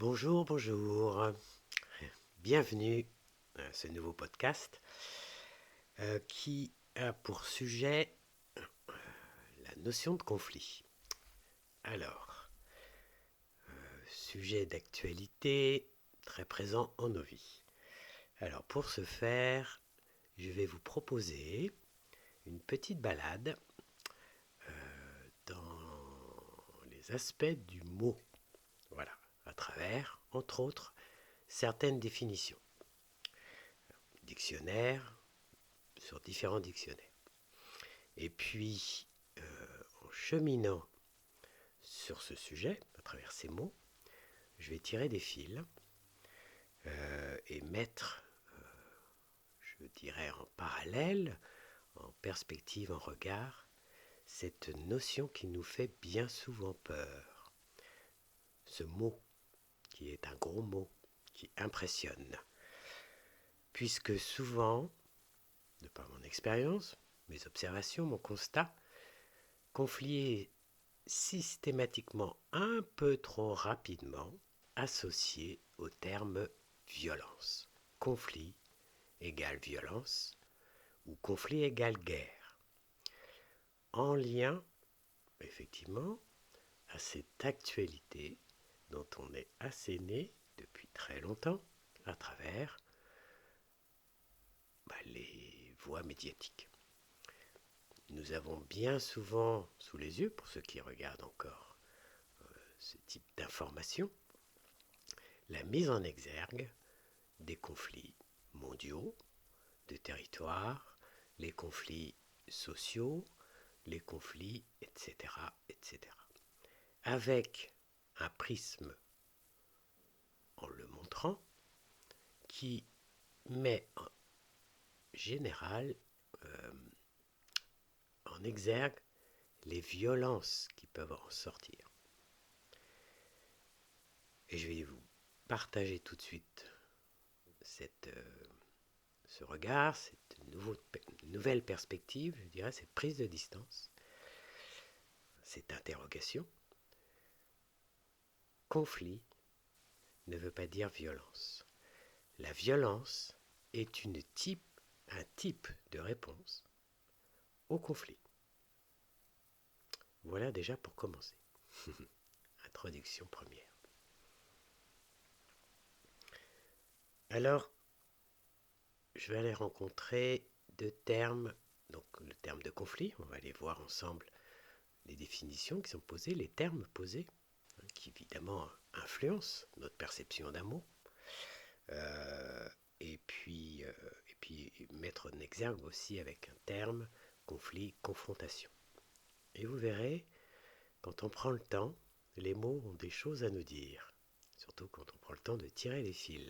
Bonjour, bonjour. Bienvenue à ce nouveau podcast qui a pour sujet la notion de conflit. Alors, sujet d'actualité très présent en nos vies. Alors, pour ce faire, je vais vous proposer une petite balade dans les aspects du mot. Voilà, à travers, entre autres, certaines définitions. Dictionnaire, sur différents dictionnaires. Et puis, en cheminant sur ce sujet, à travers ces mots, je vais tirer des fils et mettre, je dirais en parallèle, en perspective, en regard, cette notion qui nous fait bien souvent peur. Ce mot, qui est un gros mot, qui impressionne. Puisque souvent, de par mon expérience, mes observations, mon constat, conflit est systématiquement un peu trop rapidement associé au terme violence. Conflit égale violence ou conflit égale guerre. En lien, effectivement, à cette actualité dont on est asséné depuis très longtemps à travers les voies médiatiques. Nous avons bien souvent sous les yeux, pour ceux qui regardent encore ce type d'informations, la mise en exergue des conflits mondiaux, de territoires, les conflits sociaux, les conflits, etc., etc. Avec un prisme, en le montrant, qui met en général en exergue les violences qui peuvent en sortir. Et je vais vous partager tout de suite ce regard, cette nouvelle perspective, je dirais, cette prise de distance, cette interrogation. Conflit ne veut pas dire violence. La violence est un type de réponse au conflit. Voilà déjà pour commencer. Introduction première. Alors, je vais aller rencontrer deux termes. Donc, le terme de conflit, on va aller voir ensemble les définitions qui sont posées, les termes posés, qui évidemment influencent notre perception d'un mot. Et puis mettre en exergue aussi avec un terme, conflit, confrontation. Et vous verrez, quand on prend le temps, les mots ont des choses à nous dire. Surtout quand on prend le temps de tirer les fils,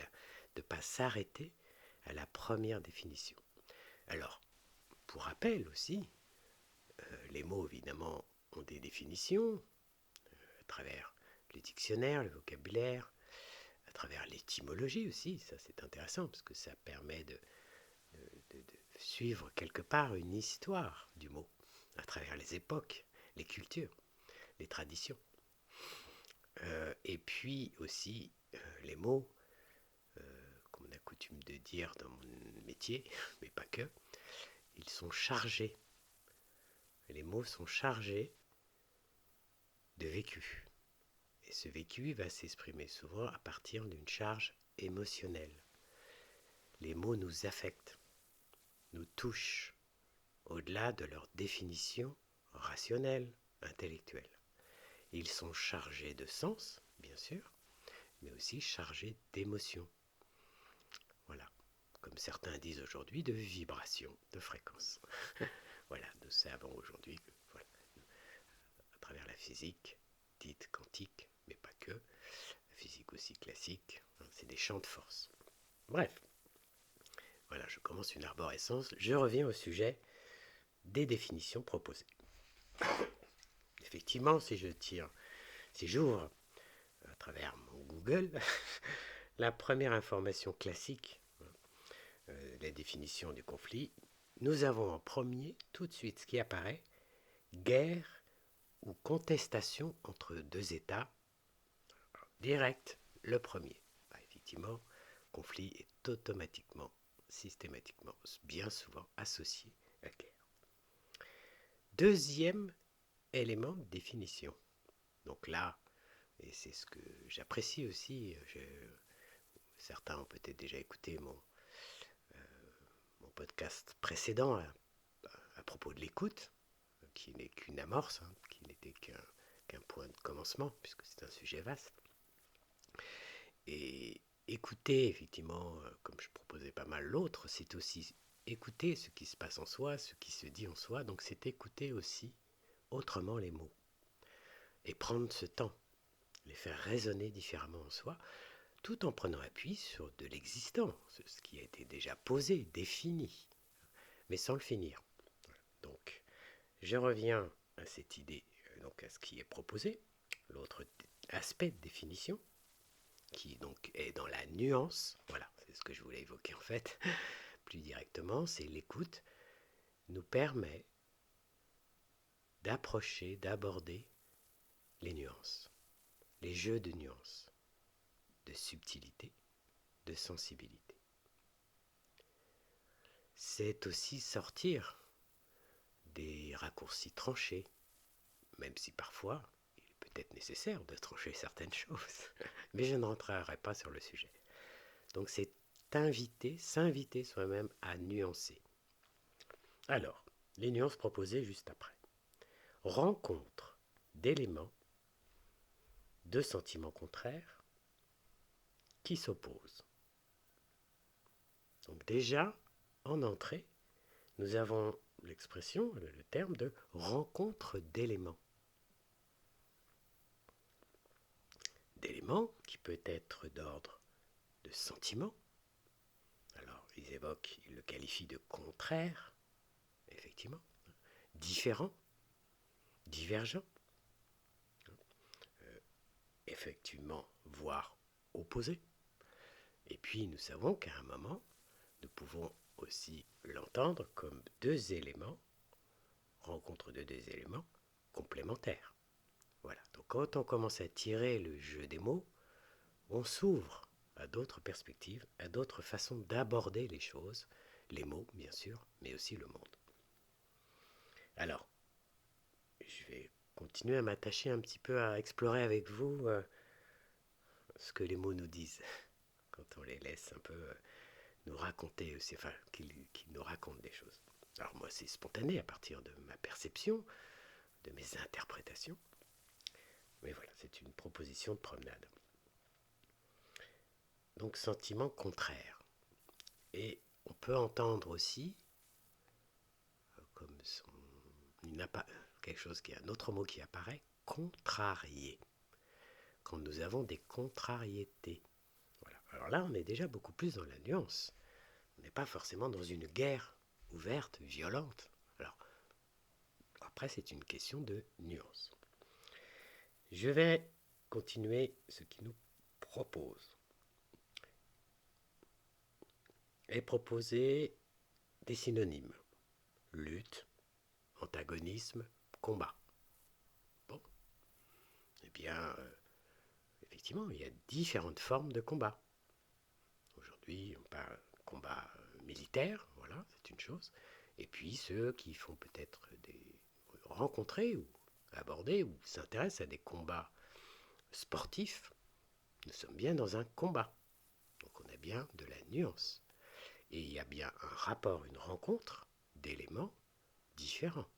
de ne pas s'arrêter à la première définition. Alors, pour rappel aussi, les mots évidemment ont des définitions à travers les dictionnaires, le vocabulaire, à travers l'étymologie aussi. Ça c'est intéressant parce que ça permet de suivre quelque part une histoire du mot à travers les époques, les cultures, les traditions. Et puis aussi les mots, comme on a coutume de dire dans mon métier, mais pas que, ils sont chargés. Les mots sont chargés de vécu. Et ce vécu va s'exprimer souvent à partir d'une charge émotionnelle. Les mots nous affectent, nous touchent, au-delà de leur définition rationnelle, intellectuelle. Ils sont chargés de sens, bien sûr, mais aussi chargés d'émotions. Voilà, comme certains disent aujourd'hui, de vibrations, de fréquences. Voilà, nous savons aujourd'hui que, voilà, à travers la physique, dite quantique, mais pas que, la physique aussi classique, c'est des champs de force. Bref, voilà, je commence une arborescence, je reviens au sujet des définitions proposées. Effectivement, si j'ouvre à travers mon Google, la première information classique, la définition du conflit, nous avons en premier, tout de suite, ce qui apparaît, guerre ou contestation entre deux États, direct, le premier. Effectivement, conflit est automatiquement, systématiquement, bien souvent associé à guerre. Deuxième élément de définition. Donc là, et c'est ce que j'apprécie aussi, certains ont peut-être déjà écouté mon podcast précédent à propos de l'écoute, qui n'est qu'une amorce, qui n'était qu'un point de commencement, puisque c'est un sujet vaste. Et écouter, effectivement, comme je proposais pas mal l'autre, c'est aussi écouter ce qui se passe en soi, ce qui se dit en soi, donc c'est écouter aussi autrement les mots. Et prendre ce temps, les faire résonner différemment en soi, tout en prenant appui sur de l'existant, ce qui a été déjà posé, défini, mais sans le finir. Donc, je reviens à cette idée, donc à ce qui est proposé, l'autre aspect de définition, qui donc est dans la nuance, voilà, c'est ce que je voulais évoquer en fait, plus directement, c'est l'écoute, nous permet d'approcher, d'aborder les nuances, les jeux de nuances, de subtilité, de sensibilité. C'est aussi sortir des raccourcis tranchés, même si parfois il est peut-être nécessaire de trancher certaines choses, mais je ne rentrerai pas sur le sujet. Donc c'est s'inviter soi-même à nuancer. Alors, les nuances proposées juste après. Rencontre d'éléments, de sentiments contraires qui s'opposent. Donc déjà, en entrée, nous avons l'expression, le terme de rencontre d'éléments. D'éléments qui peut être d'ordre de sentiments. Alors, ils le qualifient de contraire, effectivement, différent, divergent, effectivement, voire opposé. Et puis, nous savons qu'à un moment, nous pouvons aussi l'entendre comme deux éléments, rencontre de deux éléments complémentaires. Voilà. Donc, quand on commence à tirer le jeu des mots, on s'ouvre à d'autres perspectives, à d'autres façons d'aborder les choses, les mots, bien sûr, mais aussi le monde. Alors, je vais continuer à m'attacher un petit peu à explorer avec vous ce que les mots nous disent, quand on les laisse un peu nous raconter aussi, enfin, qu'ils nous racontent des choses. Alors moi, c'est spontané à partir de ma perception, de mes interprétations, mais voilà, c'est une proposition de promenade. Donc, sentiment contraire. Et on peut entendre aussi, comme quelque chose qui est un autre mot qui apparaît, contrarié. Quand nous avons des contrariétés. Voilà. Alors là, on est déjà beaucoup plus dans la nuance. On n'est pas forcément dans une guerre ouverte, violente. Alors, après, c'est une question de nuance. Je vais continuer ce qu'il nous propose. Et proposer des synonymes. Lutte, antagonisme, combat. Bon. Eh bien, effectivement, il y a différentes formes de combat. Aujourd'hui, on parle de combat militaire, voilà, c'est une chose. Et puis ceux qui font peut-être rencontrer ou aborder ou s'intéressent à des combats sportifs, nous sommes bien dans un combat. Donc on a bien de la nuance. Et il y a bien un rapport, une rencontre d'éléments différents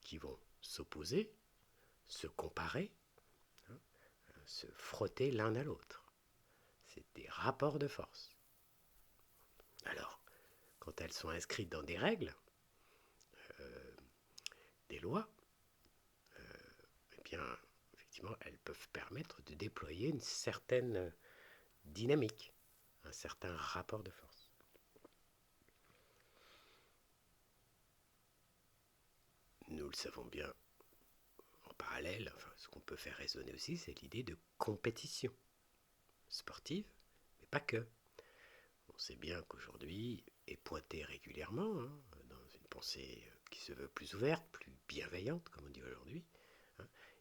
qui vont s'opposer, se comparer, se frotter l'un à l'autre. C'est des rapports de force. Alors, quand elles sont inscrites dans des règles, des lois, eh bien, effectivement, elles peuvent permettre de déployer une certaine dynamique, un certain rapport de force. Nous le savons bien en parallèle, enfin, ce qu'on peut faire résonner aussi, c'est l'idée de compétition sportive, mais pas que. On sait bien qu'aujourd'hui est pointé régulièrement, dans une pensée qui se veut plus ouverte, plus bienveillante, comme on dit aujourd'hui,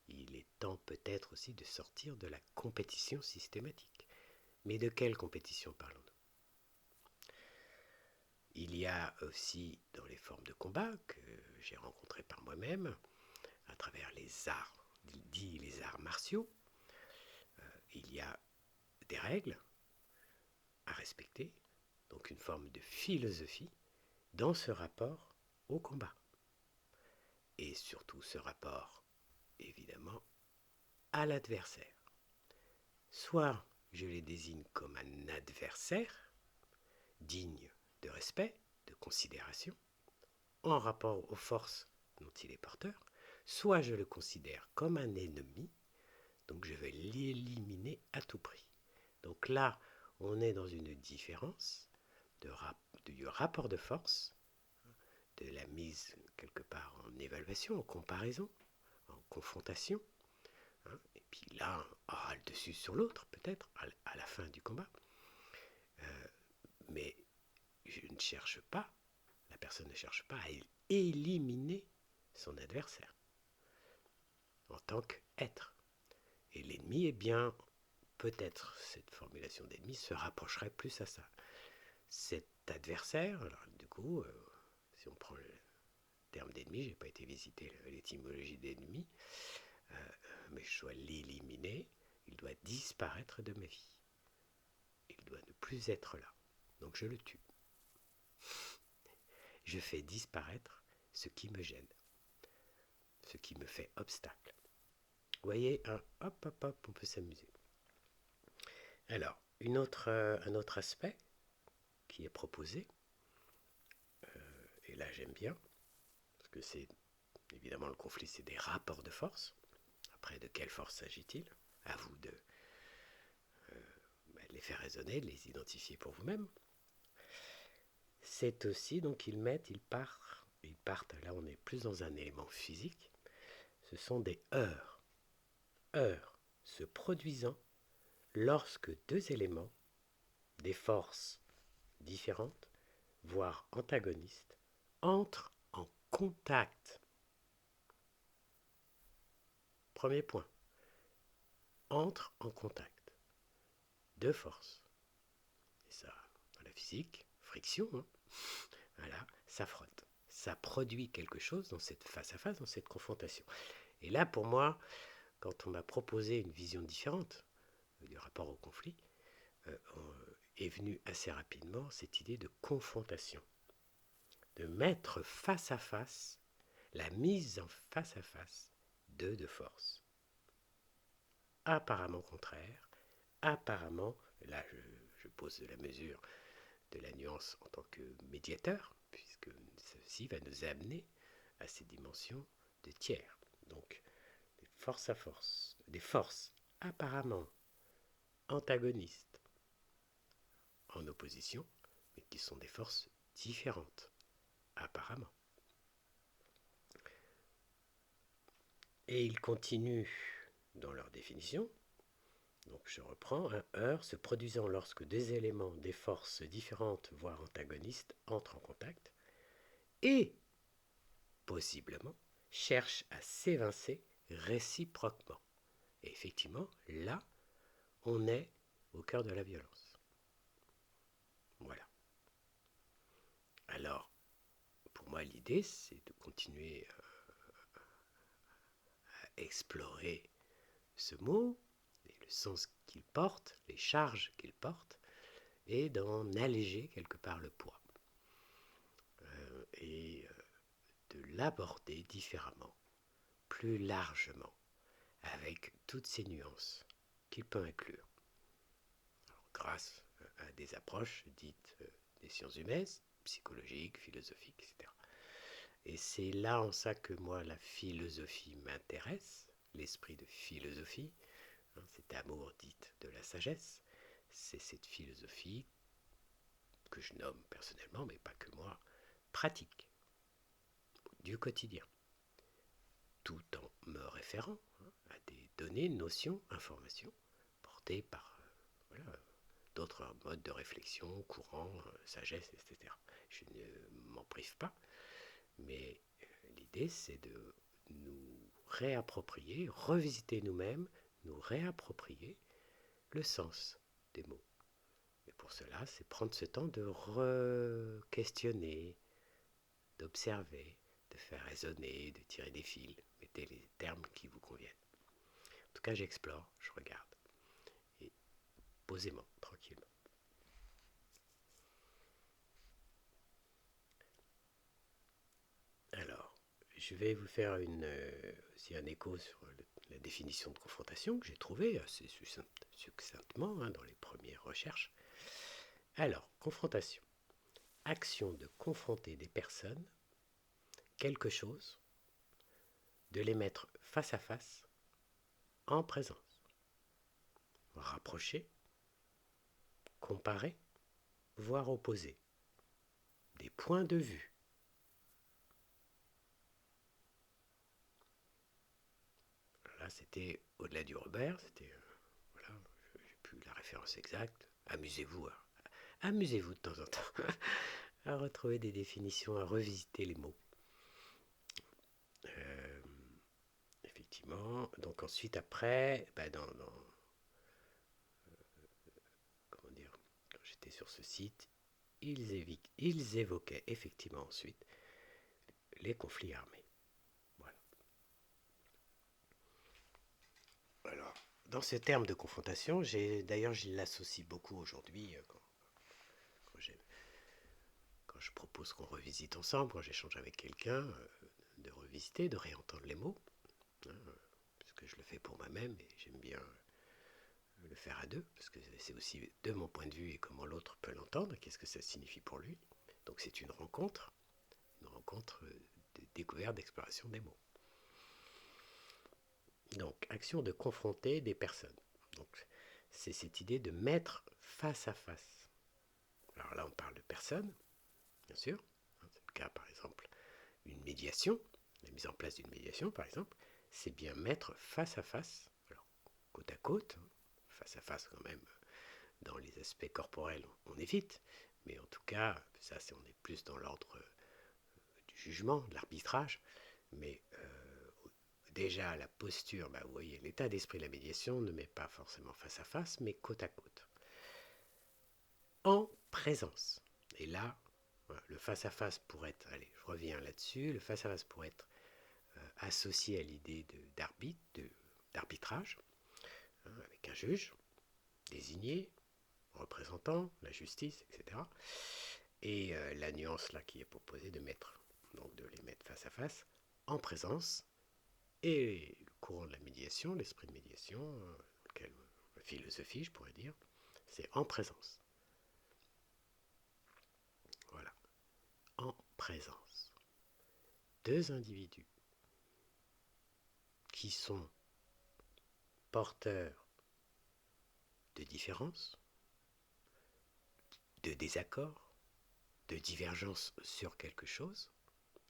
il est temps peut-être aussi de sortir de la compétition systématique. Mais de quelle compétition parlons-nous? Il y a aussi dans les formes de combat que j'ai rencontrées par moi-même, à travers les arts, dits les arts martiaux, il y a des règles à respecter, donc une forme de philosophie dans ce rapport au combat. Et surtout ce rapport, évidemment, à l'adversaire. Soit je les désigne comme un adversaire, digne de respect, de considération, en rapport aux forces dont il est porteur, soit je le considère comme un ennemi, donc je vais l'éliminer à tout prix. Donc là, on est dans une différence du rapport de force, de la mise quelque part en évaluation, en comparaison, en confrontation, hein, et puis l'un aura le dessus sur l'autre, peut-être, à la fin du combat. Mais je ne cherche pas, la personne ne cherche pas à éliminer son adversaire en tant qu'être. Et l'ennemi, eh bien, peut-être cette formulation d'ennemi se rapprocherait plus à ça. Cet adversaire, alors du coup, si on prend le terme d'ennemi, j'ai pas été visiter l'étymologie d'ennemi, mais je dois l'éliminer, il doit disparaître de ma vie. Il doit ne plus être là. Donc je le tue. Je fais disparaître ce qui me gêne, ce qui me fait obstacle. Vous voyez, hop, on peut s'amuser. Alors, un autre aspect qui est proposé, et là j'aime bien, parce que c'est évidemment le conflit, c'est des rapports de force. Après, de quelle force s'agit-il? À vous de les faire raisonner, de les identifier pour vous-même. C'est aussi, donc ils partent, là on est plus dans un élément physique, ce sont des heurts. Heurts se produisant lorsque deux éléments, des forces différentes, voire antagonistes, entrent en contact. Premier point, entrent en contact. Deux forces. Et ça, dans la physique, friction, hein. Voilà, ça frotte. Ça produit quelque chose dans cette face à face, dans cette confrontation. Et là, pour moi, quand on m'a proposé une vision différente du rapport au conflit, est venue assez rapidement cette idée de confrontation, de mettre face à face, la mise en face à face de deux forces apparemment contraires, apparemment, là je pose la mesure de la nuance en tant que médiateur, puisque ceci va nous amener à ces dimensions de tiers. Donc, des forces apparemment antagonistes en opposition, mais qui sont des forces différentes, apparemment. Et ils continuent dans leur définition. Donc je reprends, un heurt se produisant lorsque deux éléments, des forces différentes, voire antagonistes, entrent en contact, et, possiblement, cherchent à s'évincer réciproquement. Et effectivement, là, on est au cœur de la violence. Voilà. Alors, pour moi, l'idée, c'est de continuer à explorer ce mot, et le sens qu'il porte, les charges qu'il porte, et d'en alléger quelque part le poids. Et de l'aborder différemment, plus largement, avec toutes ces nuances qu'il peut inclure. Alors, grâce à des approches dites des sciences humaines, psychologiques, philosophiques, etc. Et c'est là en ça que moi la philosophie m'intéresse, l'esprit de philosophie, hein, cet amour dit de la sagesse, c'est cette philosophie que je nomme personnellement, mais pas que moi, pratique, du quotidien, tout en me référant à des données, notions, informations portées par d'autres modes de réflexion, courants, sagesse, etc. Je ne m'en prive pas, mais l'idée c'est de nous réapproprier, revisiter nous-mêmes, nous réapproprier le sens des mots. Et pour cela, c'est prendre ce temps de re-questionner, d'observer, de faire raisonner, de tirer des fils. Mettez les termes qui vous conviennent. En tout cas, j'explore, je regarde. Et posément, tranquillement. Alors, je vais vous faire aussi un écho sur la définition de confrontation que j'ai trouvée assez succinctement dans les premières recherches. Alors, confrontation. Action de confronter des personnes, quelque chose, de les mettre face à face, en présence. Rapprocher, comparer, voire opposer. Des points de vue. Là, c'était au-delà du Robert, c'était, voilà, j'ai plus la référence exacte. Amusez-vous, amusez-vous de temps en temps à retrouver des définitions, à revisiter les mots. Euh, Effectivement, donc ensuite après, comment dire, quand j'étais sur ce site, ils évoquaient effectivement ensuite les conflits armés. Voilà. Alors, dans ce terme de confrontation, d'ailleurs je l'associe beaucoup aujourd'hui quand, quand je propose qu'on revisite ensemble, quand j'échange avec quelqu'un, de revisiter, de réentendre les mots, hein, puisque je le fais pour moi-même et j'aime bien le faire à deux, parce que c'est aussi de mon point de vue et comment l'autre peut l'entendre, qu'est-ce que ça signifie pour lui. Donc c'est une rencontre de découverte, d'exploration des mots. Donc, action de confronter des personnes. Donc, c'est cette idée de mettre face à face. Alors là, on parle de personnes, bien sûr. C'est le cas, par exemple, une médiation, la mise en place d'une médiation, par exemple, c'est bien mettre face à face, alors côte à côte, face à face quand même, dans les aspects corporels, on évite, mais en tout cas, ça, on est plus dans l'ordre du jugement, de l'arbitrage, mais déjà la posture, vous voyez, l'état d'esprit de la médiation ne met pas forcément face à face, mais côte à côte. En présence. Et là, voilà, le face à face pourrait être, allez, je reviens là-dessus, le face à face pourrait être associé à l'idée d'arbitrage, avec un juge désigné, représentant la justice, etc. Et la nuance là qui est proposée de mettre, donc de les mettre face à face, en présence. Et le courant de la médiation, l'esprit de médiation, la philosophie, je pourrais dire, c'est en présence. Voilà, en présence. Deux individus qui sont porteurs de différences, de désaccords, de divergences sur quelque chose.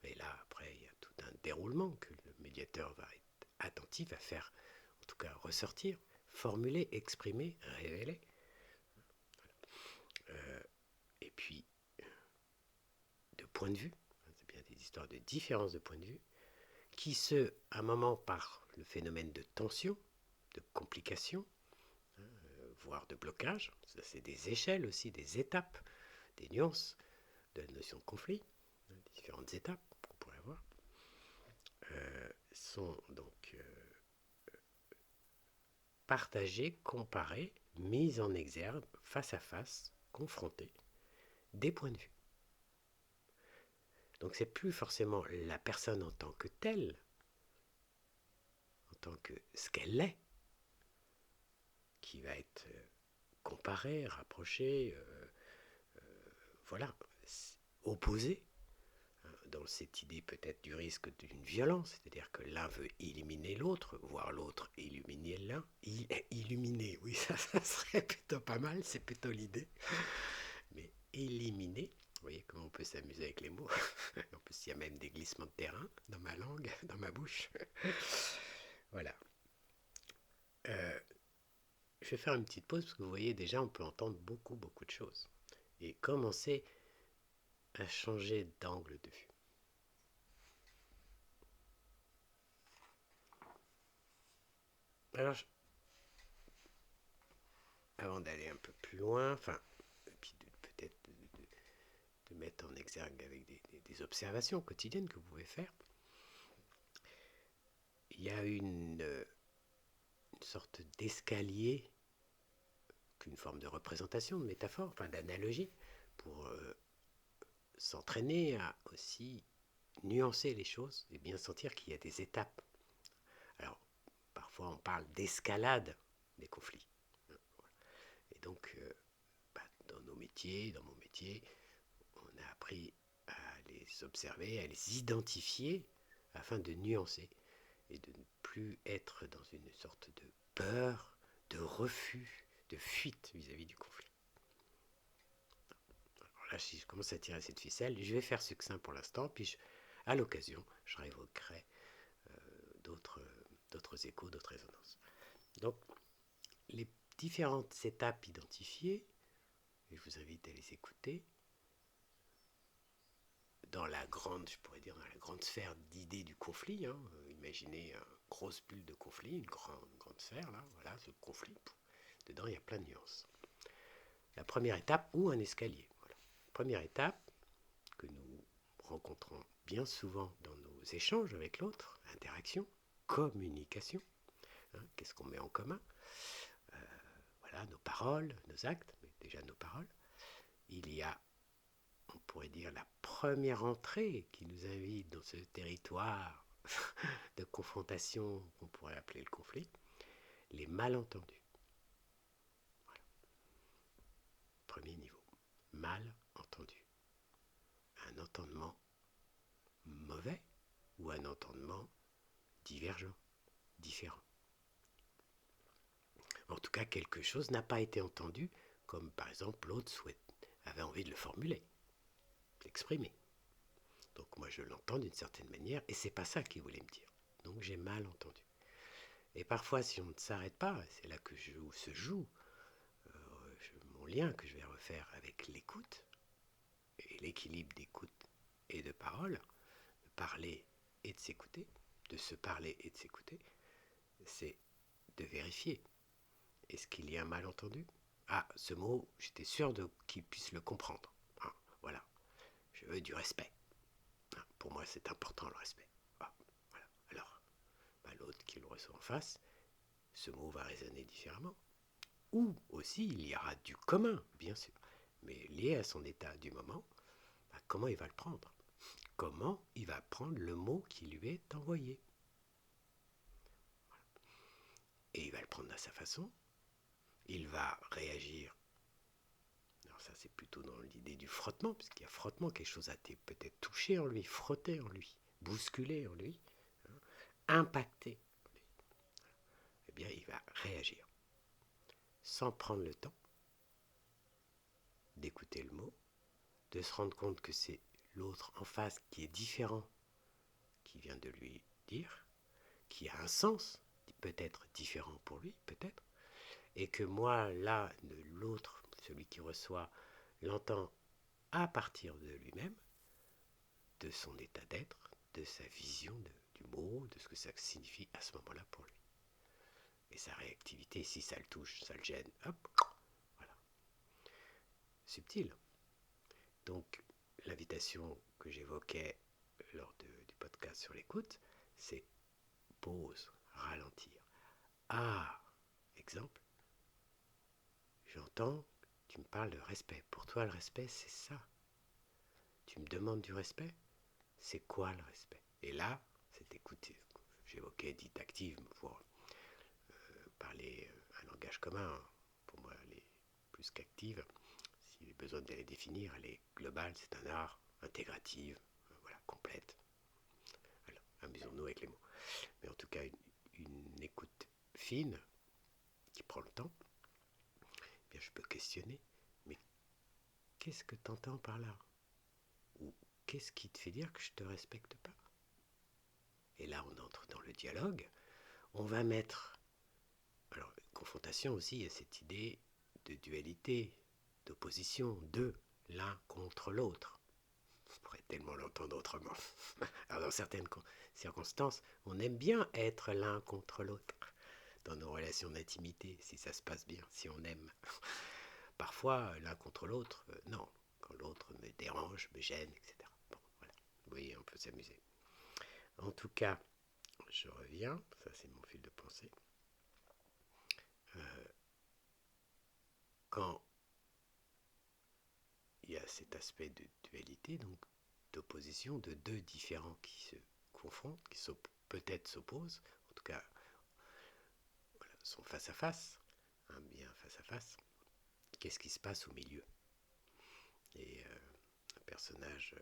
Et là, après, il y a tout un déroulement que le médiateur va être attentif à faire, en tout cas ressortir, formuler, exprimer, révéler. Et puis, de point de vue, c'est bien des histoires de différences de point de vue, qui à un moment, par le phénomène de tension, de complication, voire de blocage, ça c'est des échelles aussi, des étapes, des nuances de la notion de conflit, des différentes étapes qu'on pourrait avoir, sont donc partagées, comparées, mises en exergue, face à face, confrontées, des points de vue. Donc c'est plus forcément la personne en tant que telle, en tant que ce qu'elle est, qui va être comparée, rapprochée, voilà, opposée, dans cette idée peut-être du risque d'une violence, c'est-à-dire que l'un veut éliminer l'autre, voire l'autre éliminer l'un. Illuminer, oui, ça serait plutôt pas mal, c'est plutôt l'idée. Mais éliminer, vous voyez comment on peut s'amuser avec les mots. En plus, il y a même des glissements de terrain dans ma langue, dans ma bouche. Voilà. Je vais faire une petite pause parce que vous voyez déjà, on peut entendre beaucoup, beaucoup de choses. Et commencer à changer d'angle de vue. Alors, avant d'aller un peu plus loin, enfin, mettre en exergue avec des observations quotidiennes que vous pouvez faire. Il y a une sorte d'escalier, qu'une forme de représentation, de métaphore, enfin d'analogie, pour s'entraîner à aussi nuancer les choses et bien sentir qu'il y a des étapes. Alors, parfois on parle d'escalade des conflits. Et donc, dans nos métiers, dans mon métier, on a appris à les observer, à les identifier afin de nuancer et de ne plus être dans une sorte de peur, de refus, de fuite vis-à-vis du conflit. Alors là, si je commence à tirer cette ficelle, je vais faire succinct pour l'instant, puis à l'occasion, je réévoquerai d'autres échos, d'autres résonances. Donc, les différentes étapes identifiées, et je vous invite à les écouter, dans la grande, je pourrais dire, dans la grande sphère d'idées du conflit, imaginez une grosse bulle de conflit, une grande sphère, là, voilà, ce conflit, dedans il y a plein de nuances. La première étape, ou un escalier, voilà. Première étape, que nous rencontrons bien souvent dans nos échanges avec l'autre, interaction, communication, qu'est-ce qu'on met en commun, voilà, nos paroles, nos actes, mais déjà nos paroles. Il y a, on pourrait dire, la première entrée qui nous invite dans ce territoire de confrontation qu'on pourrait appeler le conflit, les malentendus. Voilà. Premier niveau, mal entendu. Un entendement mauvais ou un entendement divergent, différent. En tout cas, quelque chose n'a pas été entendu, comme par exemple l'autre avait envie de le formuler, l'exprimer. Donc moi je l'entends d'une certaine manière, et c'est pas ça qu'il voulait me dire. Donc j'ai mal entendu. Et parfois, si on ne s'arrête pas, c'est là que se joue mon lien que je vais refaire avec l'écoute, et l'équilibre d'écoute et de parole, de parler et de s'écouter, de se parler et de s'écouter, c'est de vérifier. Est-ce qu'il y a un malentendu ? Ah, ce mot, j'étais sûr qu'il puisse le comprendre. Ah, voilà, je veux du respect. Ah, pour moi, c'est important le respect. Ah, voilà. Alors, l'autre qui le reçoit en face, ce mot va résonner différemment. Ou aussi, il y aura du commun, bien sûr, mais lié à son état du moment, comment il va le prendre ? Comment il va prendre le mot qui lui est envoyé ? Et il va le prendre à sa façon. Il va réagir. Alors ça, c'est plutôt dans l'idée du frottement, puisqu'il y a frottement, quelque chose a été peut-être touché en lui, frotté en lui, bousculé en lui, impacté en lui. Eh bien, il va réagir sans prendre le temps d'écouter le mot, de se rendre compte que c'est l'autre en face qui est différent, qui vient de lui dire, qui a un sens, peut-être différent pour lui, peut-être, et que moi, là, l'autre, celui qui reçoit, l'entend à partir de lui-même, de son état d'être, de sa vision du mot, de ce que ça signifie à ce moment-là pour lui. Et sa réactivité, si ça le touche, ça le gêne, hop, voilà. Subtil. Donc, l'invitation que j'évoquais lors du podcast sur l'écoute, c'est pause, ralentir. Ah, exemple, j'entends, tu me parles de respect. Pour toi, le respect, c'est ça. Tu me demandes du respect ? C'est quoi le respect ? Et là, c'est écouter. J'évoquais dite active pour parler un langage commun. Pour moi, elle est plus qu'active. S'il y a besoin de les définir, elle est globale, c'est un art, intégrative, voilà, complète. Alors, amusons-nous avec les mots. Mais en tout cas, une écoute fine, qui prend le temps, eh bien je peux questionner, mais qu'est-ce que tu entends par là ? Ou qu'est-ce qui te fait dire que je ne te respecte pas ? Et là, on entre dans le dialogue. On va mettre... Alors, confrontation aussi, il y a cette idée de dualité, d'opposition, de l'un contre l'autre. On pourrait tellement l'entendre autrement. Alors, dans certaines circonstances, on aime bien être l'un contre l'autre. Dans nos relations d'intimité, si ça se passe bien, si on aime. Parfois, l'un contre l'autre, non. quand l'autre me dérange, me gêne, etc. Bon, voilà. Vous voyez, on peut s'amuser. En tout cas, je reviens, ça c'est mon fil de pensée. Quand il y a cet aspect de dualité, donc d'opposition, de deux différents qui se confrontent, qui peut-être s'opposent, en tout cas voilà, sont face à face, bien face à face, qu'est-ce qui se passe au milieu? Et un personnage,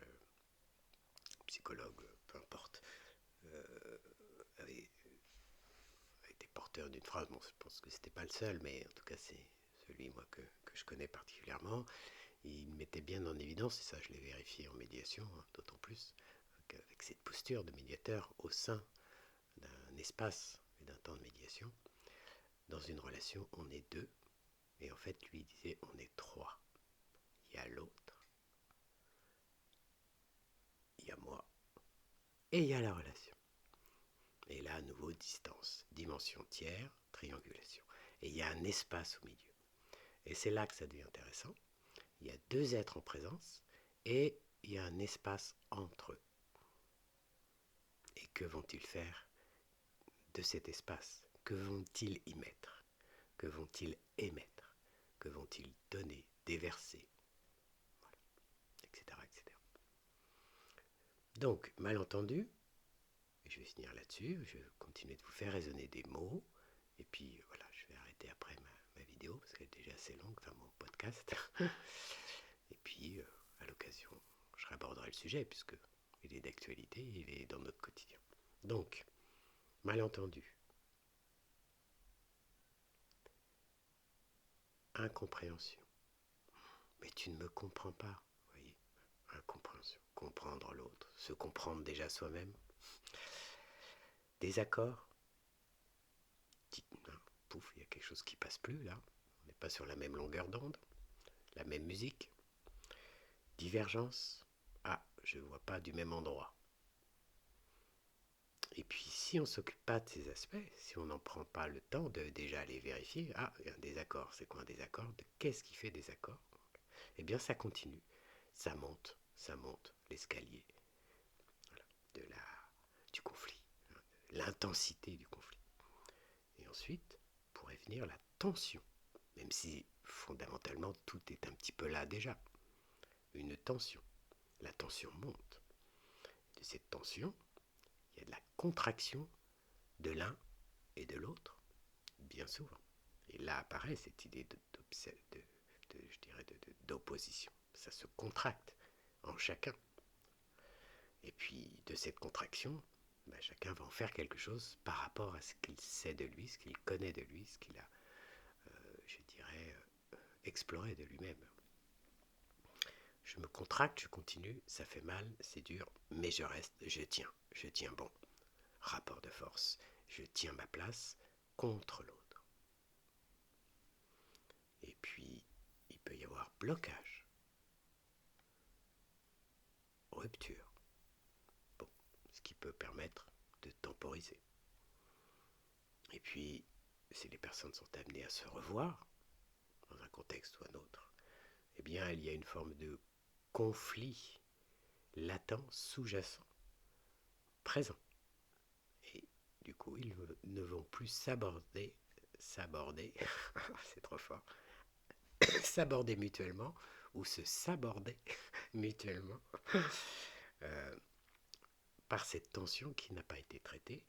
psychologue, peu importe, avait été porteur d'une phrase, bon je pense que c'était pas le seul, mais en tout cas c'est celui moi que je connais particulièrement. Il mettait bien en évidence, et ça je l'ai vérifié en médiation, d'autant plus, qu'avec cette posture de médiateur au sein d'un espace et d'un temps de médiation, dans une relation on est deux, et en fait lui disait on est trois. Il y a l'autre, il y a moi, et il y a la relation. Et là à nouveau distance, dimension tiers, triangulation. Et il y a un espace au milieu. Et c'est là que ça devient intéressant. Il y a deux êtres en présence, et il y a un espace entre eux. Et que vont-ils faire de cet espace? Que vont-ils y mettre? Que vont-ils émettre? Que vont-ils donner, déverser, voilà, etc., etc. Donc, malentendu, et je vais finir là-dessus, je vais continuer de vous faire résonner des mots, et puis voilà, je vais arrêter après ma vidéo, parce qu'elle est déjà assez longue, enfin mon podcast. Et puis, à l'occasion, je réaborderai le sujet, puisque il est d'actualité, il est dans notre quotidien. Donc, malentendu, incompréhension. Mais tu ne me comprends pas, vous voyez, incompréhension, comprendre l'autre, se comprendre déjà soi-même. Désaccord, pouf, il y a quelque chose qui passe plus là, on n'est pas sur la même longueur d'onde, la même musique. Divergence, ah, je ne vois pas du même endroit. Et puis si on ne s'occupe pas de ces aspects, si on n'en prend pas le temps de déjà aller vérifier, ah, il y a un désaccord, c'est quoi un désaccord? Qu'est-ce qui fait désaccord? Eh bien ça continue, ça monte l'escalier, voilà, du conflit, l'intensité du conflit. Et ensuite pourrait venir la tension, même si fondamentalement tout est un petit peu là déjà. Une tension, la tension monte. De cette tension, il y a de la contraction de l'un et de l'autre, bien souvent. Et là apparaît cette idée d'opposition. Ça se contracte en chacun. Et puis de cette contraction, chacun va en faire quelque chose par rapport à ce qu'il sait de lui, ce qu'il connaît de lui, ce qu'il a, exploré de lui-même. Je me contracte, je continue, ça fait mal, c'est dur, mais je reste, je tiens bon. Rapport de force, je tiens ma place contre l'autre. Et puis, il peut y avoir blocage, rupture. Bon, ce qui peut permettre de temporiser. Et puis, si les personnes sont amenées à se revoir, dans un contexte ou un autre, eh bien, il y a une forme de conflit latent, sous-jacent, présent. Et du coup, ils ne vont plus s'aborder, c'est trop fort, s'aborder mutuellement, ou se s'aborder mutuellement, par cette tension qui n'a pas été traitée,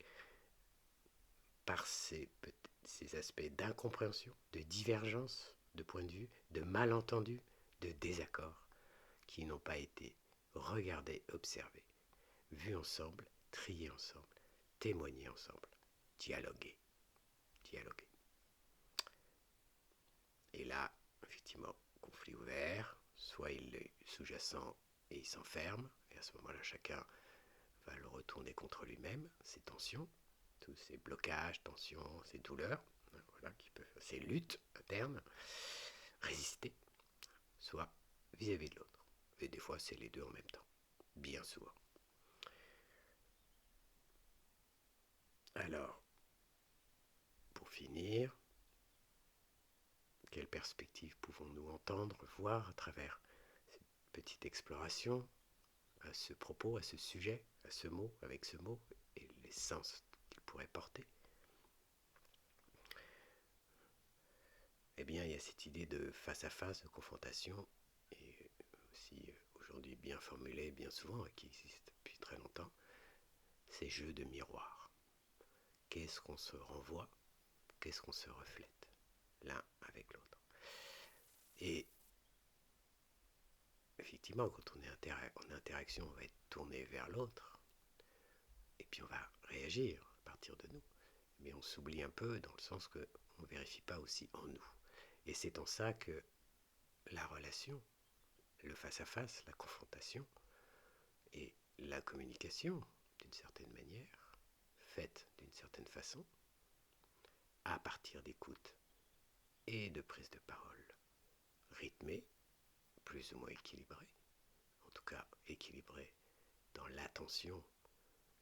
par ces aspects d'incompréhension, de divergence de point de vue, de malentendu, de désaccord, qui n'ont pas été regardés, observés, vus ensemble, triés ensemble, témoignés ensemble, dialogués. Et là, effectivement, conflit ouvert, soit il est sous-jacent et il s'enferme, et à ce moment-là, chacun va le retourner contre lui-même, ces tensions, tous ces blocages, tensions, ces douleurs, voilà, ces luttes internes, résister, soit vis-à-vis de l'autre. Et des fois, c'est les deux en même temps, bien souvent. Alors, pour finir, quelle perspective pouvons-nous entendre, voir à travers petite exploration à ce propos, à ce sujet, à ce mot, avec ce mot, et les sens qu'il pourrait porter, eh bien, il y a cette idée de face à face, de confrontation, et aussi aujourd'hui bien formulée, bien souvent, et qui existe depuis très longtemps, ces jeux de miroir. Qu'est-ce qu'on se renvoie? Qu'est-ce qu'on se reflète l'un avec l'autre? Et effectivement, quand on est en interaction, on va être tourné vers l'autre, et puis on va réagir à partir de nous. Mais on s'oublie un peu dans le sens qu'on ne vérifie pas aussi en nous. Et c'est en ça que la relation, le face-à-face, la confrontation et la communication, d'une certaine manière, faite d'une certaine façon, à partir d'écoute et de prise de parole rythmée, plus ou moins équilibrée, en tout cas équilibrée dans l'attention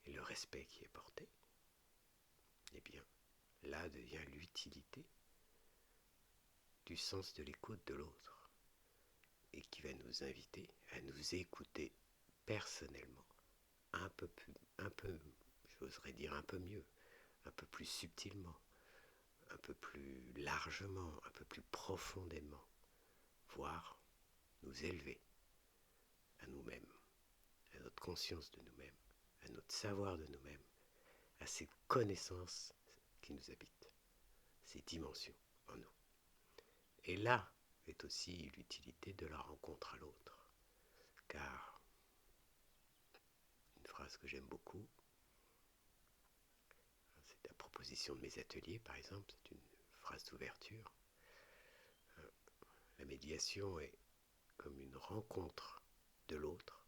et le respect qui est porté, eh bien, là devient l'utilité du sens de l'écoute de l'autre et qui va nous inviter à nous écouter personnellement un peu, j'oserais dire un peu mieux, un peu plus subtilement, un peu plus largement, un peu plus profondément, voire nous élever à nous-mêmes, à notre conscience de nous-mêmes, à notre savoir de nous-mêmes, à ces connaissances qui nous habitent, ces dimensions en nous. Et là est aussi l'utilité de la rencontre à l'autre, car une phrase que j'aime beaucoup, c'est la proposition de mes ateliers par exemple, c'est une phrase d'ouverture. La médiation est comme une rencontre de l'autre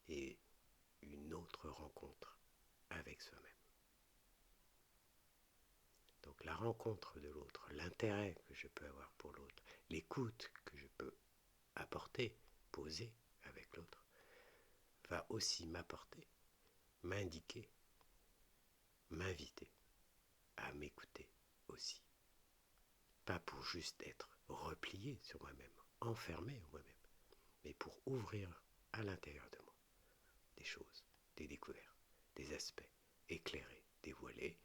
et une autre rencontre avec soi-même. Donc la rencontre de l'autre, l'intérêt que je peux avoir pour l'autre, l'écoute que je peux apporter, poser avec l'autre, va aussi m'apporter, m'indiquer, m'inviter à m'écouter aussi. Pas pour juste être replié sur moi-même, enfermé en moi-même, mais pour ouvrir à l'intérieur de moi des choses, des découvertes, des aspects éclairés, dévoilés,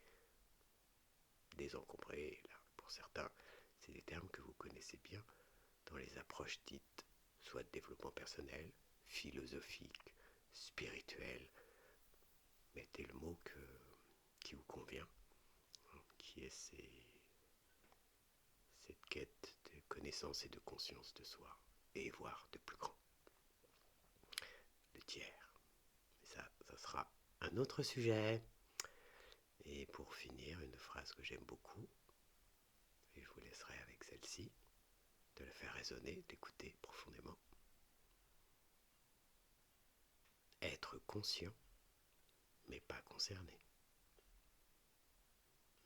désencombrés. Là, pour certains, c'est des termes que vous connaissez bien dans les approches dites soit de développement personnel, philosophique, spirituel. Mettez le mot qui vous convient, qui est cette quête de connaissance et de conscience de soi, et voire de plus grand, de tiers. Mais ça sera un autre sujet. Et pour finir, une phrase que j'aime beaucoup, et je vous laisserai avec celle-ci, de la faire résonner, d'écouter profondément. Être conscient, mais pas concerné.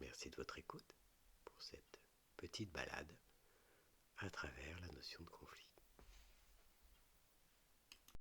Merci de votre écoute pour cette petite balade à travers la notion de conflit.